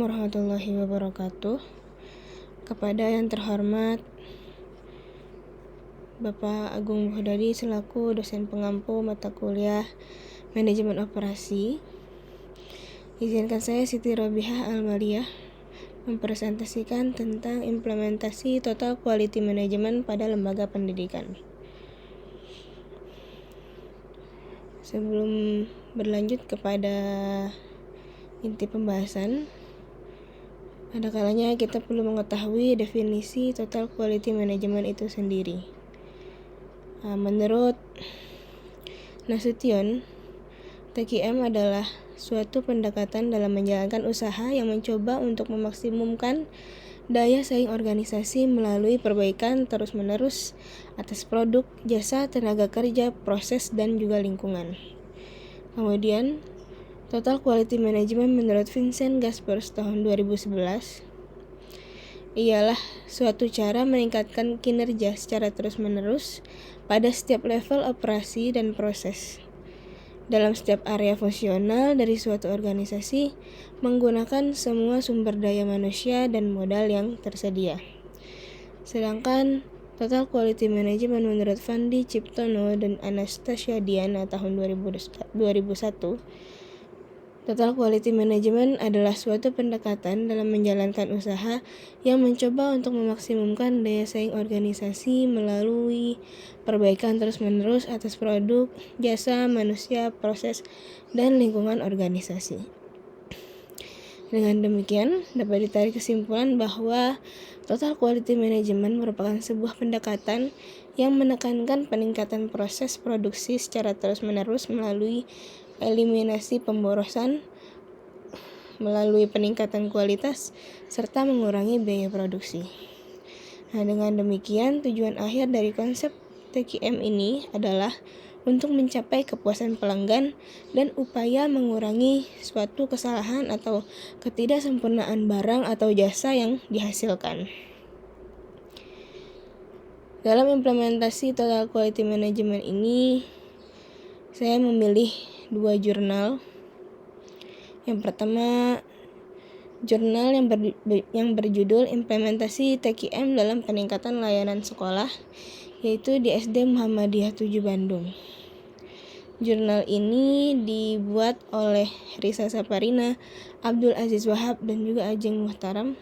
Warahmatullahi wabarakatuh. Kepada yang terhormat Bapak Agung Muhdadi selaku dosen pengampu mata kuliah Manajemen Operasi, izinkan saya Siti Robihah Al-Maliyah mempresentasikan tentang implementasi Total Quality Management pada lembaga pendidikan. Sebelum berlanjut kepada inti pembahasan, ada kalanya kita perlu mengetahui definisi Total Quality Management itu sendiri. Menurut Nasution, TQM adalah suatu pendekatan dalam menjalankan usaha yang mencoba untuk memaksimumkan daya saing organisasi melalui perbaikan terus-menerus atas produk, jasa, tenaga kerja, proses, dan juga lingkungan. Kemudian, Total Quality Management menurut Vincent Gaspers tahun 2011 ialah suatu cara meningkatkan kinerja secara terus-menerus pada setiap level operasi dan proses dalam setiap area fungsional dari suatu organisasi menggunakan semua sumber daya manusia dan modal yang tersedia. Sedangkan Total Quality Management menurut Fandi Ciptono dan Anastasia Diana tahun 2001, Total Quality Management adalah suatu pendekatan dalam menjalankan usaha yang mencoba untuk memaksimumkan daya saing organisasi melalui perbaikan terus-menerus atas produk, jasa, manusia, proses, dan lingkungan organisasi. Dengan demikian, dapat ditarik kesimpulan bahwa Total Quality Management merupakan sebuah pendekatan yang menekankan peningkatan proses produksi secara terus-menerus melalui eliminasi pemborosan, melalui peningkatan kualitas, serta mengurangi biaya produksi. Dengan demikian, tujuan akhir dari konsep TQM ini adalah untuk mencapai kepuasan pelanggan dan upaya mengurangi suatu kesalahan atau ketidaksempurnaan barang atau jasa yang dihasilkan. Dalam implementasi Total Quality Management ini, saya memilih 2 jurnal. Yang pertama, jurnal yang berjudul Implementasi TQM dalam Peningkatan Layanan Sekolah, yaitu di SD Muhammadiyah 7 Bandung. Jurnal ini dibuat oleh Risa Saparina, Abdul Aziz Wahab, dan juga Ajeng Muhtaram.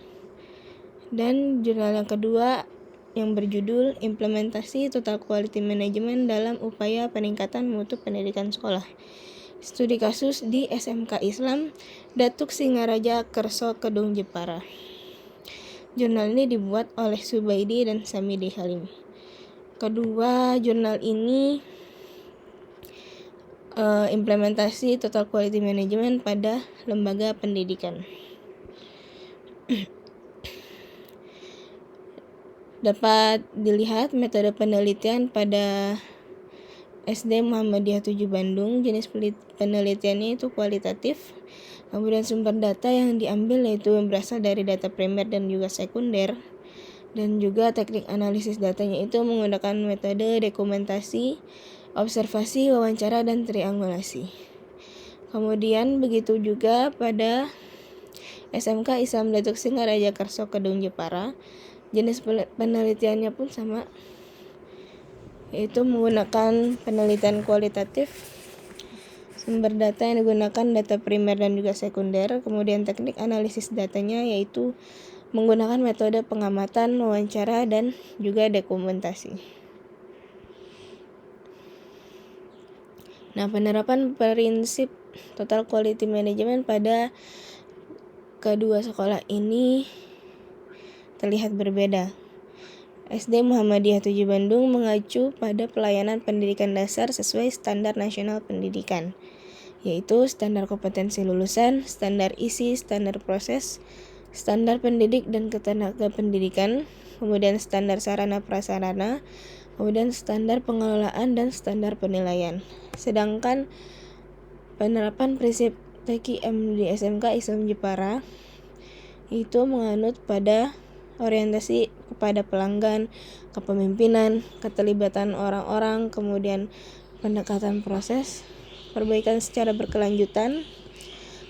Dan jurnal yang kedua yang berjudul Implementasi Total Quality Management dalam Upaya Peningkatan Mutu Pendidikan Sekolah, Studi Kasus di SMK Islam Datuk Singaraja Kerso Kedung Jepara. Jurnal ini dibuat oleh Subaidi dan Samidi Halim. Kedua jurnal ini implementasi Total Quality Management pada lembaga pendidikan. Dapat dilihat metode penelitian pada SD Muhammadiyah 7 Bandung. Jenis penelitiannya itu kualitatif. Kemudian sumber data yang diambil yaitu berasal dari data primer dan juga sekunder. Dan juga teknik analisis datanya itu menggunakan metode dokumentasi, observasi, wawancara, dan triangulasi. Kemudian begitu juga pada SMK Islam Datuk Singaraja Kerso Kedung Jepara. Jenis penelitiannya pun sama, yaitu menggunakan penelitian kualitatif. Sumber data yang digunakan data primer dan juga sekunder. Kemudian teknik analisis datanya yaitu menggunakan metode pengamatan, wawancara, dan juga dokumentasi. Penerapan prinsip Total Quality Management pada kedua sekolah ini terlihat berbeda. SD Muhammadiyah 7 Bandung mengacu pada pelayanan pendidikan dasar sesuai standar nasional pendidikan, yaitu standar kompetensi lulusan, standar isi, standar proses, standar pendidik dan ketenaga pendidikan, kemudian standar sarana prasarana, kemudian standar pengelolaan dan standar penilaian. Sedangkan penerapan prinsip TQM di SMK Islam Jepara itu menganut pada orientasi kepada pelanggan, kepemimpinan, keterlibatan orang-orang, kemudian pendekatan proses, perbaikan secara berkelanjutan,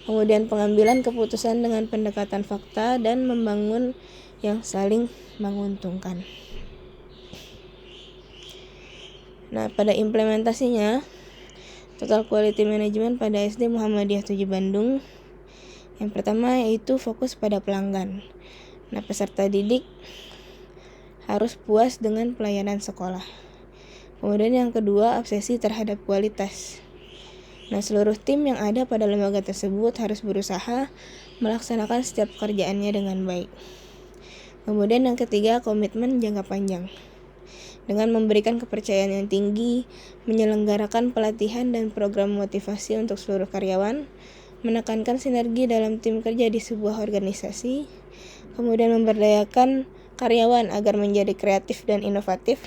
kemudian pengambilan keputusan dengan pendekatan fakta, dan membangun yang saling menguntungkan. Nah, pada implementasinya, Total Quality Management pada SD Muhammadiyah 7 Bandung, yang pertama yaitu fokus pada pelanggan. Nah, peserta didik harus puas dengan pelayanan sekolah. Kemudian yang kedua, obsesi terhadap kualitas. Nah, seluruh tim yang ada pada lembaga tersebut harus berusaha melaksanakan setiap pekerjaannya dengan baik. Kemudian yang ketiga, komitmen jangka panjang. Dengan memberikan kepercayaan yang tinggi, menyelenggarakan pelatihan dan program motivasi untuk seluruh karyawan, menekankan sinergi dalam tim kerja di sebuah organisasi, kemudian memberdayakan karyawan agar menjadi kreatif dan inovatif,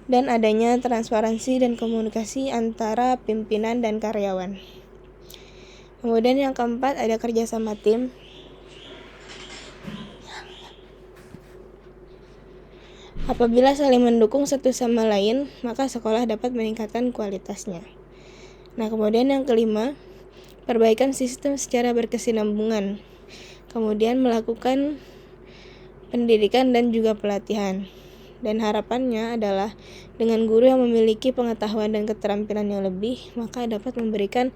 dan adanya transparansi dan komunikasi antara pimpinan dan karyawan. Kemudian yang keempat, ada kerjasama tim. Apabila saling mendukung satu sama lain, maka sekolah dapat meningkatkan kualitasnya. Nah, kemudian yang kelima, perbaikan sistem secara berkesinambungan. Kemudian melakukan pendidikan dan juga pelatihan. Dan harapannya adalah dengan guru yang memiliki pengetahuan dan keterampilan yang lebih, maka dapat memberikan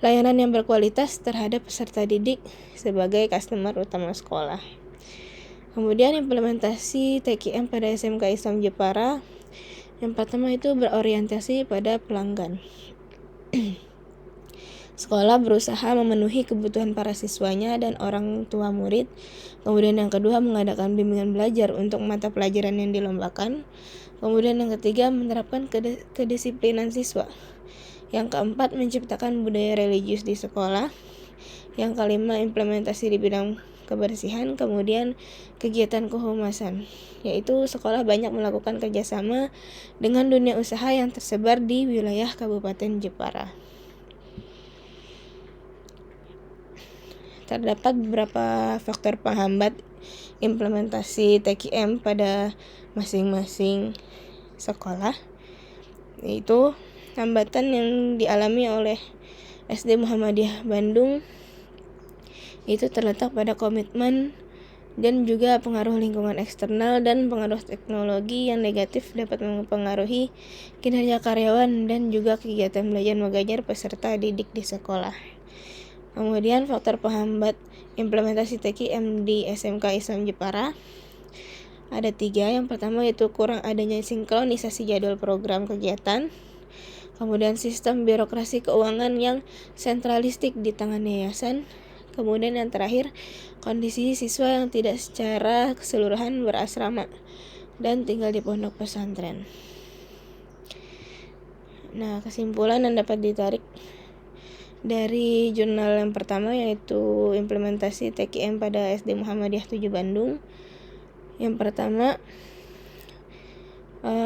layanan yang berkualitas terhadap peserta didik sebagai customer utama sekolah. Kemudian implementasi TQM pada SMK Islam Jepara. Yang pertama itu berorientasi pada pelanggan. Sekolah berusaha memenuhi kebutuhan para siswanya dan orang tua murid. Kemudian yang kedua, mengadakan bimbingan belajar untuk mata pelajaran yang dilombakan. Kemudian yang ketiga, menerapkan kedisiplinan siswa. Yang keempat, menciptakan budaya religius di sekolah. Yang kelima, implementasi di bidang kebersihan. Kemudian kegiatan kehumasan, yaitu sekolah banyak melakukan kerjasama dengan dunia usaha yang tersebar di wilayah Kabupaten Jepara. Terdapat beberapa faktor penghambat implementasi TQM pada masing-masing sekolah, yaitu hambatan yang dialami oleh SD Muhammadiyah Bandung itu terletak pada komitmen dan juga pengaruh lingkungan eksternal dan pengaruh teknologi yang negatif dapat mempengaruhi kinerja karyawan dan juga kegiatan belajar mengajar peserta didik di sekolah. Kemudian faktor penghambat implementasi TQM di SMK Islam Jepara ada 3. Yang pertama yaitu kurang adanya sinkronisasi jadwal program kegiatan. Kemudian sistem birokrasi keuangan yang sentralistik di tangan yayasan. Kemudian yang terakhir, kondisi siswa yang tidak secara keseluruhan berasrama dan tinggal di pondok pesantren. Nah, kesimpulan yang dapat ditarik dari jurnal yang pertama yaitu implementasi TQM pada SD Muhammadiyah 7 Bandung. Yang pertama,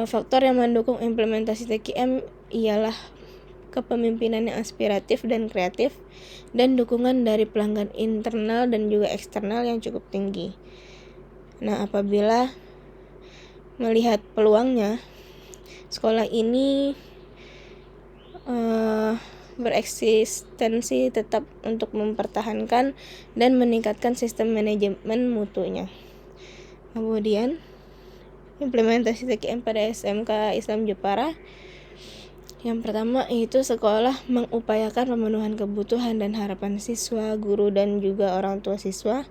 faktor yang mendukung implementasi TQM ialah kepemimpinan yang aspiratif dan kreatif dan dukungan dari pelanggan internal dan juga eksternal yang cukup tinggi. Nah, apabila melihat peluangnya, sekolah ini bereksistensi tetap untuk mempertahankan dan meningkatkan sistem manajemen mutunya. Kemudian implementasi TQM pada SMK Islam Jepara. Yang pertama itu sekolah mengupayakan pemenuhan kebutuhan dan harapan siswa, guru, dan juga orang tua siswa.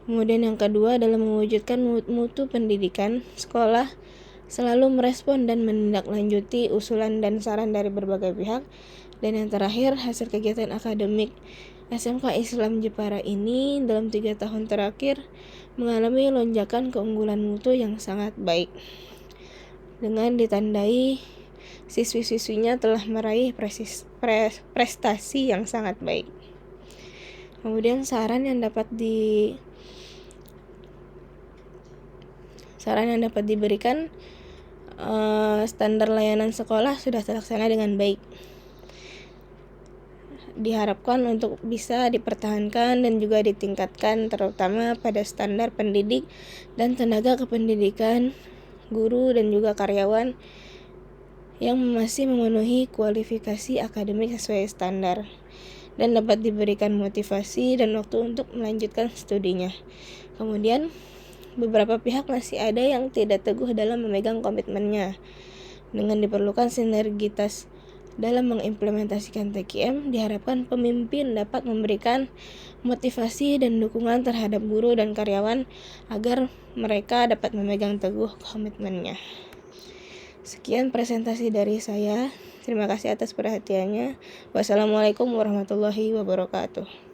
Kemudian yang kedua, dalam mewujudkan mutu pendidikan, sekolah selalu merespon dan menindaklanjuti usulan dan saran dari berbagai pihak. Dan yang terakhir, hasil kegiatan akademik SMK Islam Jepara ini dalam 3 tahun terakhir mengalami lonjakan keunggulan mutu yang sangat baik, dengan ditandai siswi-siswinya telah meraih prestasi yang sangat baik. Kemudian saran yang dapat diberikan, standar layanan sekolah sudah terlaksana dengan baik. Diharapkan untuk bisa dipertahankan dan juga ditingkatkan, terutama pada standar pendidik dan tenaga kependidikan, guru dan juga karyawan yang masih memenuhi kualifikasi akademik sesuai standar. dan dapat diberikan motivasi dan waktu untuk melanjutkan studinya. Kemudian, beberapa pihak masih ada yang tidak teguh dalam memegang komitmennya. Dengan diperlukan sinergitas dalam mengimplementasikan TKM, diharapkan pemimpin dapat memberikan motivasi dan dukungan terhadap guru dan karyawan agar mereka dapat memegang teguh komitmennya. Sekian presentasi dari saya. Terima kasih atas perhatiannya. Wassalamualaikum warahmatullahi wabarakatuh.